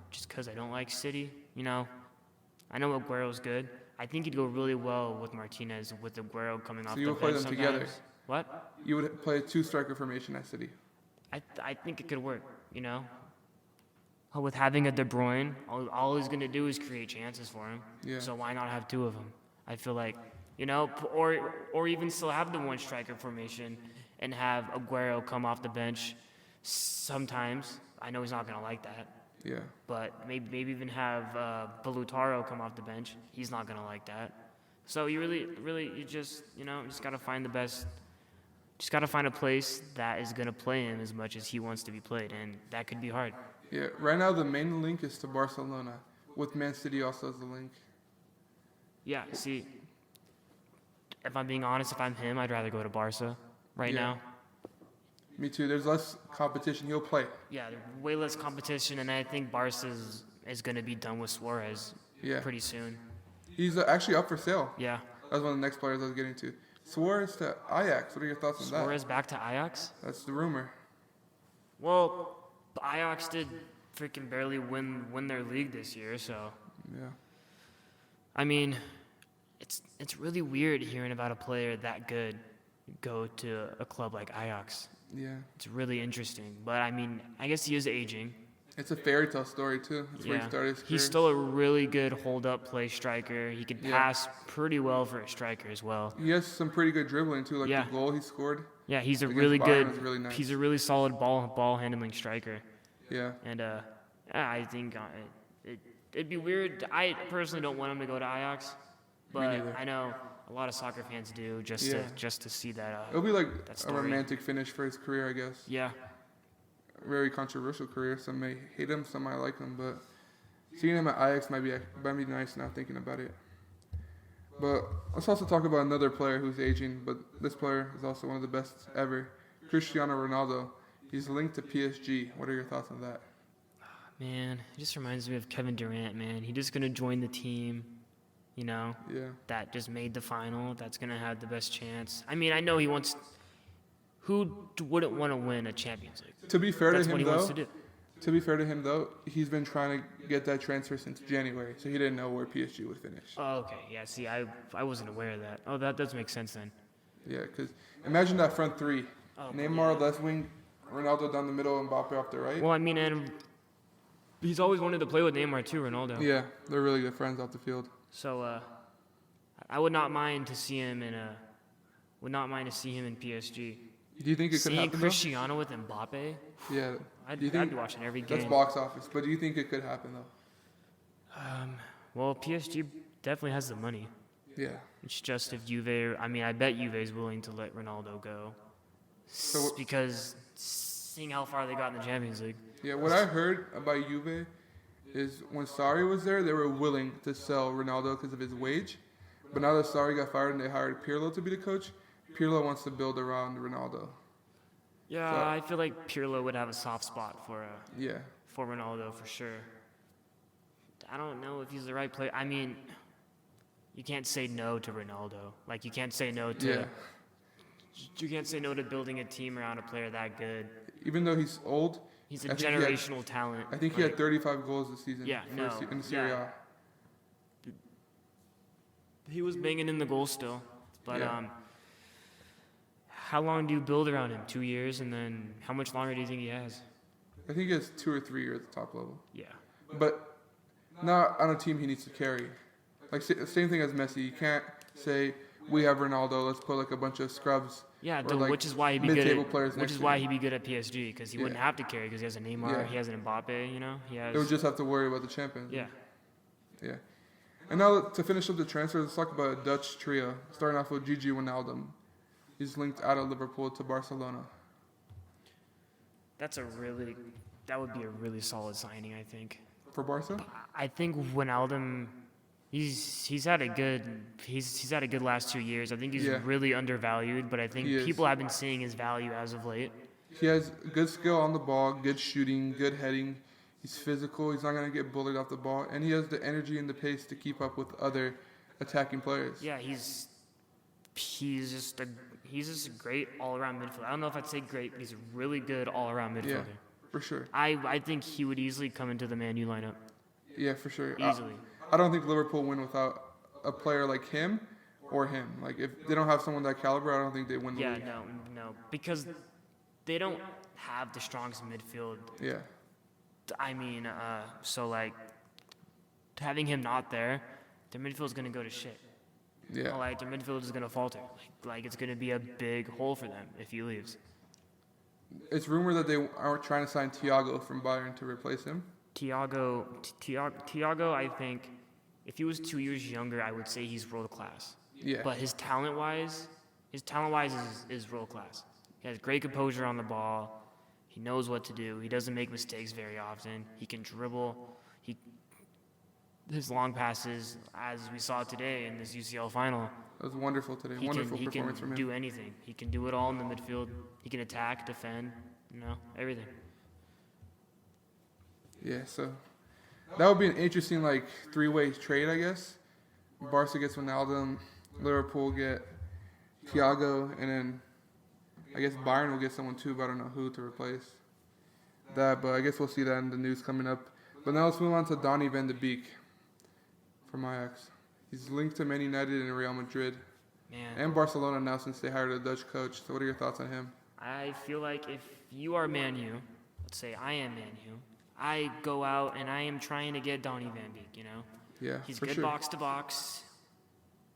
B: just because I don't like City. You know, I know Aguero's good. I think he'd go really well with Martinez, with Aguero coming off
A: So you
B: the
A: would play
B: bench
A: them
B: sometimes.
A: together?
B: What?
A: You would play a two-striker formation at City.
B: I think it could work, you know? With having a De Bruyne, all he's going to do is create chances for him.
A: Yeah.
B: So why not have two of them? I feel like, you know, or even still have the one striker formation and have Aguero come off the bench sometimes. I know he's not going to like that.
A: Yeah.
B: But maybe even have Lautaro come off the bench. He's not going to like that. So you just got to find the best. Just got to find a place that is going to play him as much as he wants to be played, and that could be hard.
A: Yeah. Right now, the main link is to Barcelona, with Man City also as the link.
B: Yeah, see, if I'm being honest, if I'm him, I'd rather go to Barca right now.
A: Me too. There's less competition. He'll play.
B: Yeah, way less competition, and I think Barca is going to be done with Suarez pretty soon.
A: He's actually up for sale.
B: Yeah.
A: That's one of the next players I was getting to. Suarez to Ajax. What are your thoughts on that?
B: Suarez back to Ajax?
A: That's the rumor.
B: Well, Ajax did freaking barely win their league this year, so.
A: Yeah.
B: I mean, it's really weird hearing about a player that good go to a club like Ajax.
A: Yeah.
B: It's really interesting. But, I mean, I guess he is aging.
A: It's a fairy tale story, too. That's where he started his career.
B: He's still a really good hold-up play striker. He can pass pretty well for a striker as well.
A: He has some pretty good dribbling, too, like the goal he scored.
B: Yeah, he's a
A: against
B: really
A: Bayern
B: good
A: was really nice.
B: he's a really solid ball handling striker.
A: Yeah.
B: And I think it'd be weird. I personally don't want him to go to Ajax, but
A: neither.
B: I know a lot of soccer fans do just to see that.
A: It'll be like a
B: story.
A: romantic finish for his career, I guess.
B: Yeah.
A: Very controversial career. Some may hate him, some might like him, but seeing him at Ajax might be nice now thinking about it. But let's also talk about another player who's aging, but this player is also one of the best ever, Cristiano Ronaldo. He's linked to PSG. What are your thoughts on that?
B: Man, it just reminds me of Kevin Durant, man. He's just going to join the team, you know, that just made the final, that's going to have the best chance. I mean, I know he wants... Who wouldn't want to win a Champions League?
A: To be fair
B: That's
A: to
B: what
A: him,
B: he
A: though,
B: wants to do.
A: to be fair to him, though, he's been trying to get that transfer since January, so he didn't know where PSG would finish.
B: Oh, okay. Yeah, see, I wasn't aware of that. Oh, that does make sense then.
A: Yeah, because imagine that front three.
B: Oh,
A: Neymar left wing, Ronaldo down the middle, and Mbappe off the right.
B: Well, I mean, and he's always wanted to play with Neymar too, Ronaldo.
A: Yeah, they're really good friends off the field.
B: So, I would not mind to see him in PSG.
A: Do you think it could
B: Seeing
A: happen,
B: Cristiano with Mbappe,
A: though? Yeah.
B: I'd
A: Do you think
B: be watching every game.
A: that's box office, but do you think it could happen, though?
B: Well, PSG definitely has the money.
A: Yeah.
B: It's just if Juve, I mean, I bet Juve is willing to let Ronaldo go. Because seeing how far they got in the Champions League.
A: Yeah, what I heard about Juve is when Sarri was there, they were willing to sell Ronaldo because of his wage. But now that Sarri got fired and they hired Pirlo to be the coach, Pirlo wants to build around Ronaldo.
B: Yeah,
A: So-
B: I feel like Pirlo would have a soft spot for
A: Yeah.
B: Ronaldo for sure. I don't know if he's the right player. I mean, you can't say no to Ronaldo. Like, you can't say no to
A: Yeah.
B: you can't say no to building a team around a player that good.
A: Even though he's old,
B: He's a
A: I think he had-
B: generational talent.
A: I think he had 35 goals this season.
B: Yeah,
A: in Serie A.
B: He was banging in the goal still, but
A: Yeah.
B: how long do you build around him? 2 years, and then how much longer do you think he has?
A: I think he has 2 or 3 years at the top level.
B: Yeah.
A: But not on a team he needs to carry. Like same thing as Messi. You can't say we have Ronaldo. Let's put like a bunch of scrubs.
B: Yeah,
A: or like
B: which is why he'd be good.
A: mid-table players
B: Which
A: next
B: is
A: to
B: why
A: him.
B: he'd be good at PSG because he wouldn't have to carry because he has a Neymar,
A: Yeah.
B: he has an Mbappe. You know, he has.
A: They would just have to worry about the champions.
B: Yeah.
A: Yeah. And now to finish up the transfers, let's talk about a Dutch trio. Starting off with Gigi Wijnaldum. He's linked out of Liverpool to Barcelona.
B: That would be a really solid signing, I think.
A: For Barca?
B: I think Wijnaldum, he's had a good last 2 years. I think he's
A: Yeah.
B: really undervalued, but I think
A: He is.
B: people have been seeing his value as of late.
A: He has good skill on the ball, good shooting, good heading. He's physical. He's not going to get bullied off the ball. And he has the energy and the pace to keep up with other attacking players.
B: Yeah, he's just a great all-around midfielder. I don't know if I'd say great, but he's a really good all-around midfielder.
A: Yeah, for sure.
B: I think he would easily come into the Man U lineup
A: Yeah, for sure.
B: easily.
A: I don't think Liverpool win without a player like him or him. Like, if they don't have someone that caliber, I don't think they win the
B: Yeah,
A: league.
B: no, because they don't have the strongest midfield.
A: Yeah.
B: I mean, so like having him not there, their midfield's gonna go to shit.
A: Yeah.
B: Like their midfield is gonna falter. Like it's gonna be a big hole for them if he leaves.
A: It's rumored that they are trying to sign Thiago from Bayern to replace him.
B: Thiago, I think, if he was 2 years younger, I would say he's world class.
A: Yeah.
B: But his talent wise is world class. He has great composure on the ball. He knows what to do. He doesn't make mistakes very often. He can dribble. His long passes, as we saw today in this UCL final,
A: That was wonderful today.
B: he
A: Wonderful
B: can
A: performance from him.
B: do anything. He can do it all in the midfield. He can attack, defend, everything.
A: Yeah, so that would be an interesting like three-way trade, I guess. Barca gets Wijnaldum, Liverpool get Thiago, and then I guess Bayern will get someone too, but I don't know who to replace that. But I guess we'll see that in the news coming up. But now let's move on to Donny van de Beek from Ajax. He's linked to Man United and Real Madrid
B: Man,
A: and Barcelona now since they hired a Dutch coach. So what are your thoughts on him?
B: I feel like if you are Man U, let's say I am Man U, I go out and I am trying to get Donny van Beek,
A: Yeah,
B: He's
A: for
B: good
A: sure.
B: box to box.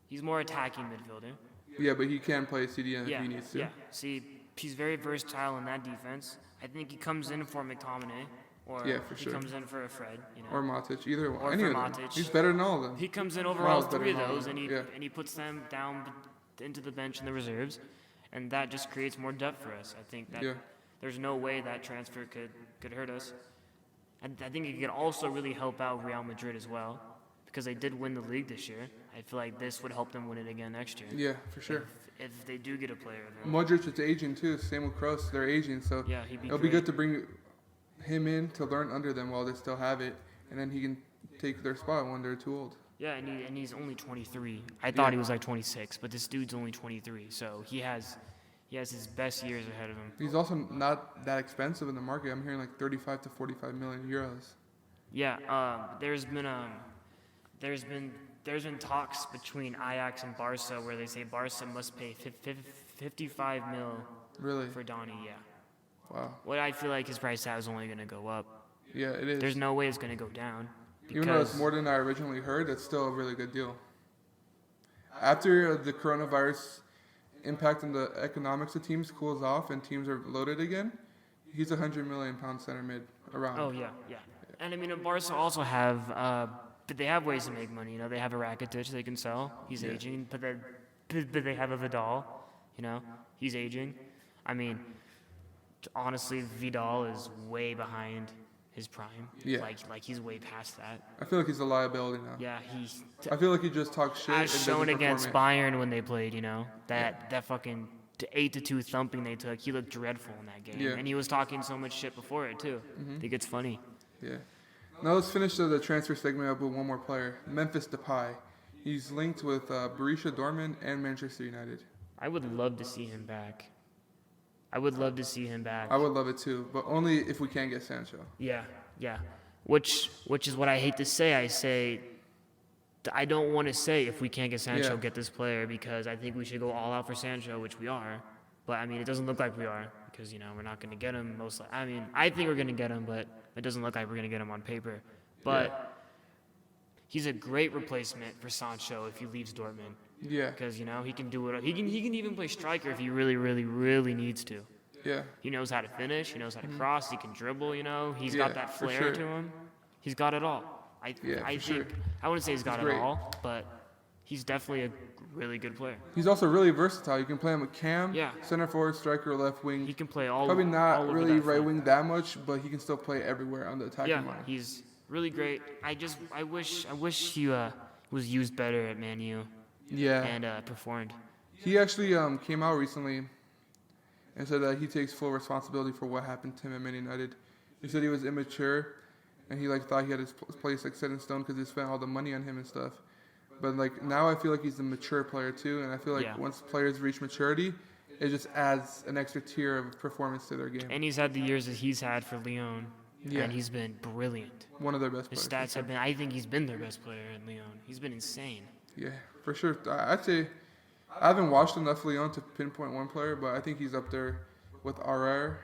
B: He's more attacking midfielder.
A: Yeah, but he can play CDM
B: Yeah,
A: if he needs to.
B: yeah. See, he's very versatile in that defense. I think he comes in for McTominay, or
A: Yeah, for
B: he
A: sure.
B: comes in for a Fred,
A: Or Matic, either one.
B: Or
A: Any
B: for
A: of them.
B: Matic.
A: He's better than all of them.
B: He comes in over
A: Miles
B: all
A: better
B: three of
A: than all
B: those,
A: of
B: and
A: them,
B: he puts them down into the bench and the reserves, and that just creates more depth for us. I think that
A: Yeah.
B: there's no way that transfer could hurt us. And I think it could also really help out Real Madrid as well, because they did win the league this year. I feel like this would help them win it again next year.
A: Yeah, for sure.
B: If they do get a player there.
A: Modric is aging too. Same with Kroos. They're aging, so
B: Yeah, he'd be
A: it'll
B: great.
A: be good to bring him in to learn under them while they still have it, and then he can take their spot when they're too old.
B: Yeah, and he's only 23. I thought
A: Yeah.
B: he was like 26, but this dude's only 23, so he has his best years ahead of him.
A: He's also not that expensive in the market. I'm hearing like 35 to 45 million euros.
B: Yeah, there's been talks between Ajax and Barca where they say Barca must pay 55 mil
A: Really?
B: for Donny. Yeah.
A: Wow.
B: What I feel like his price tag is only going to go up.
A: Yeah, it is.
B: There's no way it's going to go down.
A: Even though it's
B: because-
A: more than I originally heard, it's still a really good deal. After the coronavirus impact on the economics of teams cools off and teams are loaded again, he's a £100 million center mid around.
B: Oh yeah. And I mean, Barca also have, but they have ways to make money. They have a Rakitic they can sell. He's
A: Yeah.
B: aging, but they have a Vidal. He's aging. I mean, honestly, Vidal is way behind his prime.
A: Yeah.
B: Like he's way past that.
A: I feel like he's a liability now.
B: Yeah, he's
A: I feel like he just talks shit.
B: as
A: and
B: shown
A: doesn't
B: against
A: perform
B: Bayern when they played. That fucking 8-2 thumping they took. He looked dreadful in that game,
A: Yeah.
B: and he was talking so much shit before it too. I think it's funny.
A: it. Yeah. Now let's finish the transfer segment up with one more player, Memphis Depay. He's linked with Borussia Dortmund and Manchester United.
B: I would love to see him back. I would love to see him back.
A: I would love it too, but only if we can get Sancho.
B: Yeah. Which is what I hate to say. I don't want to say if we can't get Sancho,
A: Yeah.
B: get this player, because I think we should go all out for Sancho, which we are. But I mean, it doesn't look like we are, because we're not going to get him. I think we're going to get him, but it doesn't look like we're going to get him on paper. But he's a great replacement for Sancho if he leaves Dortmund.
A: Yeah.
B: Because he can do it. He can even play striker if he really, really, really needs to.
A: Yeah.
B: He knows how to finish. He knows how to cross. He can dribble. He's
A: Yeah,
B: got that
A: for
B: flair
A: sure.
B: to him. He's got it all. I
A: for sure.
B: think I wouldn't say he's got it
A: great.
B: all, but he's definitely a really good player.
A: He's also really versatile. You can play him with cam,
B: Yeah.
A: center forward, striker, left wing.
B: He can play all.
A: Probably
B: all
A: not
B: over
A: really
B: that
A: right
B: front.
A: wing that much, but he can still play everywhere on the attacking
B: Yeah,
A: line.
B: he's really great. I wish he was used better at Man U
A: Yeah.
B: and performed.
A: He actually came out recently and said that he takes full responsibility for what happened to him at Man United. He said he was immature and he thought he had his place set in stone because he spent all the money on him and stuff. But now I feel like he's a mature player too, and I feel like once players reach maturity, it just adds an extra tier of performance to their game.
B: And he's had the years that he's had for Lyon, and he's been brilliant.
A: One of their best
B: His
A: players.
B: stats have been. I think he's been their best player in Lyon. He's been insane.
A: Yeah, for sure. I'd say I haven't watched enough Lyon to pinpoint one player, but I think he's up there with RR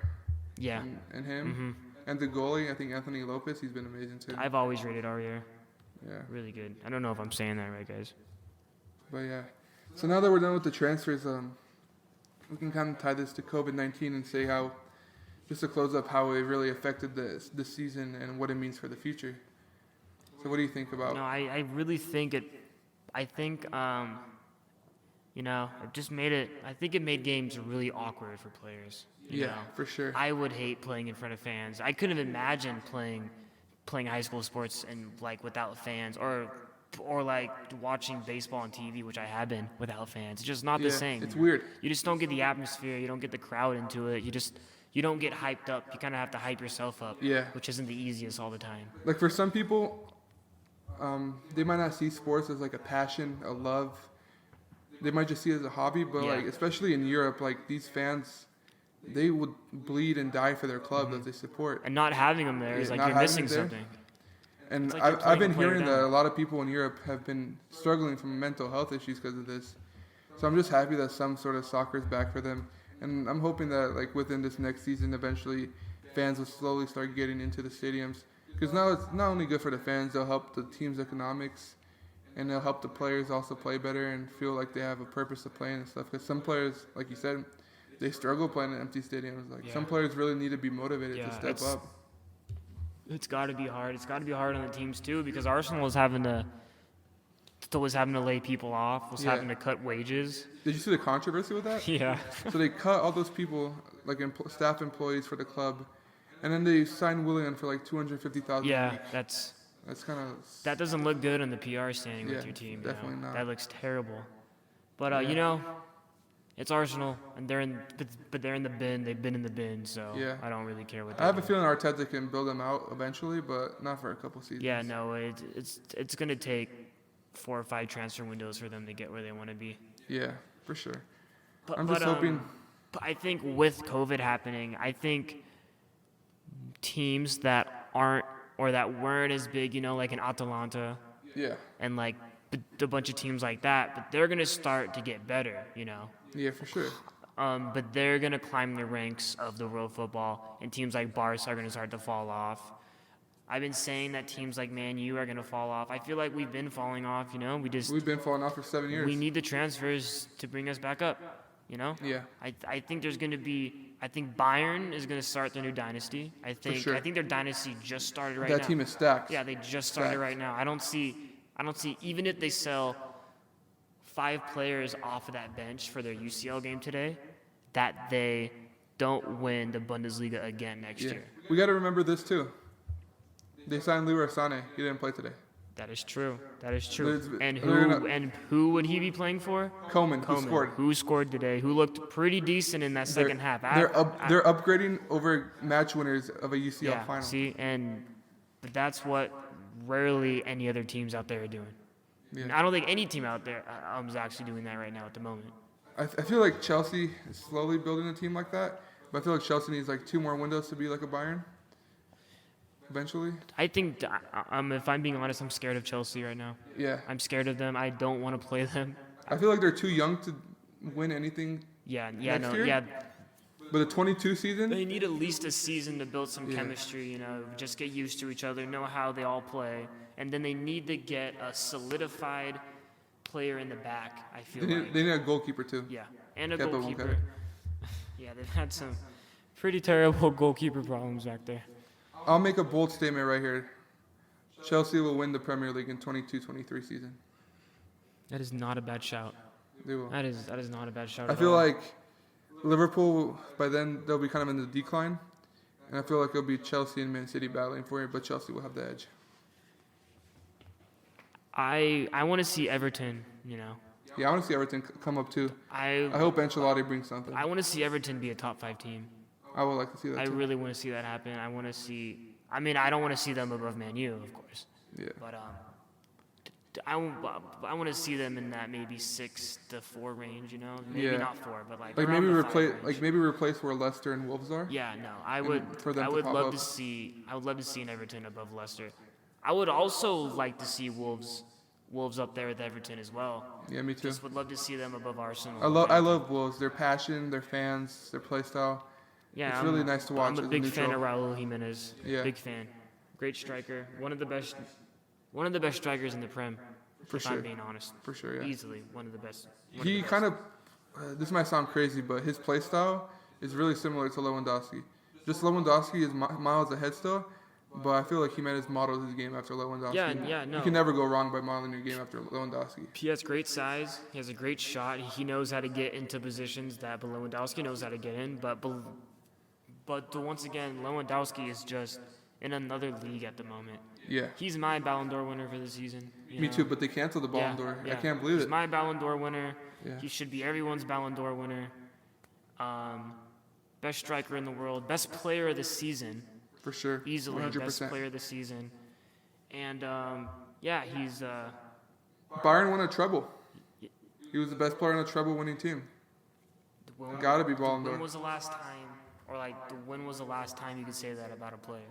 B: Yeah.
A: and him. And the goalie, I think Anthony Lopez, he's been amazing too.
B: I've always rated Aurier.
A: Yeah,
B: Really good. I don't know if I'm saying that right, guys.
A: but yeah. So now that we're done with the transfers, we can kind of tie this to COVID-19 and say how, just to close up, how it really affected the season and what it means for the future. So what do you think about?
B: No, I really think it. I think it just made it. I think it made games really awkward for players. You know?
A: For sure.
B: I would hate playing in front of fans. I couldn't imagine playing high school sports and without fans, or watching baseball on TV, which I have been without fans. It's just not the same.
A: It's weird.
B: You just don't get the atmosphere. You don't get the crowd into it. You don't get hyped up. You kind of have to hype yourself up.
A: Yeah.
B: Which isn't the easiest all the time.
A: For some people, they might not see sports as a passion, a love. They might just see it as a hobby, but especially in Europe, these fans, they would bleed and die for their club that they support.
B: And not having them there is
A: not
B: you're
A: having
B: missing
A: it there.
B: something.
A: And
B: It's like you're
A: I've
B: playing
A: been
B: a player
A: hearing
B: down.
A: that a lot of people in Europe have been struggling from mental health issues because of this. So I'm just happy that some sort of soccer is back for them. And I'm hoping that within this next season, eventually fans will slowly start getting into the stadiums. Because now it's not only good for the fans, they'll help the team's economics, and they'll help the players also play better and feel like they have a purpose to play and stuff. Because some players, like you said, they struggle playing in empty stadiums. Some players really need to be motivated to step up.
B: It's got to be hard. It's got to be hard on the teams too, because Arsenal was having to lay people off, was having to cut wages.
A: Did you see the controversy with that?
B: Yeah.
A: So they cut all those people, staff employees for the club, and then they signed Willian for $250,000.
B: Yeah, that's
A: kind of.
B: that doesn't look good on the PR standing with your team.
A: Definitely not.
B: That looks terrible. But it's Arsenal, and they're in the bin. They've been in the bin, so I don't really care what.
A: I have a feeling Arteta can build them out eventually, but not for a couple seasons.
B: Yeah, no, it's gonna take 4 or 5 transfer windows for them to get where they want to be.
A: Yeah, for sure.
B: But,
A: I'm just hoping.
B: But I think with COVID happening, I think teams that aren't or that weren't as big, like an Atalanta
A: Yeah.
B: and a bunch of teams like that, but they're gonna start to get better,
A: Yeah, for sure.
B: But they're gonna climb the ranks of the world football, and teams like Barca are gonna start to fall off. I've been saying that teams like Man U are gonna fall off. I feel like we've been falling off.
A: We've been falling off for 7 years.
B: We need the transfers to bring us back up.
A: Yeah.
B: I think there's going to be. I think Bayern is going to start their new dynasty. I think their dynasty just started right now.
A: That team is stacked.
B: Yeah, they just started right now. I don't see even if they sell 5 players off of that bench for their UCL game today, that they don't win the Bundesliga again next year.
A: We got to remember this too. They signed Leroy Sané. He didn't play today.
B: That is true.
A: There's-
B: And
A: they're
B: who would he be playing for?
A: Coleman, who scored.
B: Who scored today? Who looked pretty decent in that second half.
A: They're upgrading over match winners of a UCL final.
B: See, but that's what rarely any other teams out there are doing.
A: Yeah.
B: I don't think any team out there is actually doing that right now at the moment.
A: I feel like Chelsea is slowly building a team like that. But I feel like Chelsea needs like 2 more windows to be like a Bayern. Eventually.
B: I think, if I'm being honest, I'm scared of Chelsea right now.
A: Yeah.
B: I'm scared of them. I don't want to play them.
A: I feel like they're too young to win anything. Next year? But the 22 season.
B: They need at least a season to build some
A: Yeah.
B: chemistry, just get used to each other, know how they all play. And then they need to get a solidified player in the back, I feel like.
A: They need a goalkeeper too.
B: Yeah, and a
A: Kepa won't
B: goalkeeper.
A: cut it.
B: Yeah, they've had some pretty terrible goalkeeper problems back there.
A: I'll make a bold statement right here. Chelsea will win the Premier League in 22-23 season.
B: That is not a bad shout.
A: They will.
B: That is not a bad shout.
A: I
B: at
A: feel
B: all.
A: like Liverpool, by then, they'll be kind of in the decline. And I feel like it'll be Chelsea and Man City battling for it, but Chelsea will have the edge.
B: I want to see Everton.
A: Yeah, I want to see Everton come up too. I
B: I
A: hope Ancelotti brings something.
B: want to see Everton be a top 5 team.
A: I would like to see that
B: I
A: too.
B: really want to see that happen. I want to see. I don't want to see them above Man U, of course.
A: Yeah.
B: But I want to see them in that maybe 6 to 4 range. Maybe
A: Yeah.
B: not 4, but like
A: Like
B: around
A: maybe
B: the 5
A: replace
B: range.
A: where Leicester and Wolves are.
B: Yeah, no, I
A: And
B: would.
A: for them
B: I
A: to
B: would
A: pop
B: love
A: up.
B: to see. I would love to see an Everton above Leicester. I would also like to see Wolves up there with Everton as well.
A: Yeah, me too.
B: Just would love to see them above Arsenal.
A: I love Wolves. Their passion, their fans, their play style.
B: Yeah,
A: it's
B: I'm-
A: really nice to watch
B: I'm
A: as
B: a
A: a
B: big fan of
A: neutral.
B: Raul Jimenez.
A: Yeah.
B: Big fan. Great striker. One of the best strikers in the Prem.
A: For
B: if
A: sure.
B: I'm being honest.
A: For sure, yeah.
B: Easily one of the best.
A: He kind of, this might sound crazy, but his play style is really similar to Lewandowski. Just Lewandowski is miles ahead still, but I feel like Jimenez modeled his game after Lewandowski.
B: Yeah, no.
A: You can never go wrong by modeling your game after Lewandowski.
B: He has great size. He has a great shot. He knows how to get into positions that Lewandowski knows how to get in. But once again, Lewandowski is just in another league at the moment.
A: Yeah.
B: He's my Ballon d'Or winner for the season.
A: Me too, but they canceled the Ballon d'Or. I can't believe
B: He's
A: it.
B: my Ballon d'Or winner.
A: Yeah.
B: He should be everyone's Ballon d'Or winner. Best striker in the world. Best player of the season.
A: For sure.
B: Easily
A: 100%.
B: best player of the season. And, he's...
A: Bayern won a treble. He was the best player on a treble-winning team. Gotta be Ballon d'Or.
B: When was the last time, when was the last time you could say that about a player?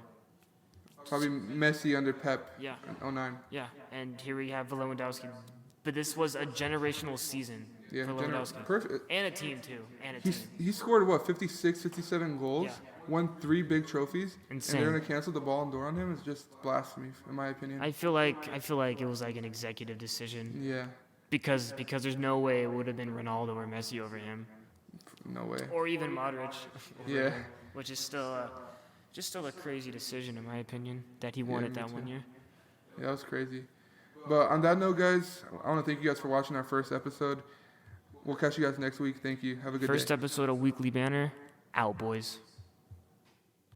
A: Probably Messi under Pep
B: Yeah.
A: in 09.
B: Yeah, and here we have Lewandowski. But this was a generational season
A: Yeah,
B: for Lewandowski.
A: perfect.
B: And a team, too. And a team.
A: He scored, 56, 57 goals,
B: Yeah.
A: won 3 big trophies,
B: Insane.
A: and they're going to cancel the Ballon d'Or on him? It's just blasphemy, in my opinion.
B: I feel like it was like an executive decision
A: Yeah,
B: because there's no way it would have been Ronaldo or Messi over him,
A: no way.
B: or even Modric. over
A: Yeah.
B: him, which is still a crazy decision in my opinion that he won
A: Yeah,
B: it
A: me
B: that
A: too.
B: 1 year.
A: Yeah, that was crazy. But on that note, guys, I want to thank you guys for watching our first episode. We'll catch you guys next week. Thank you. Have a good day.
B: First episode of Weekly Banter, out boys.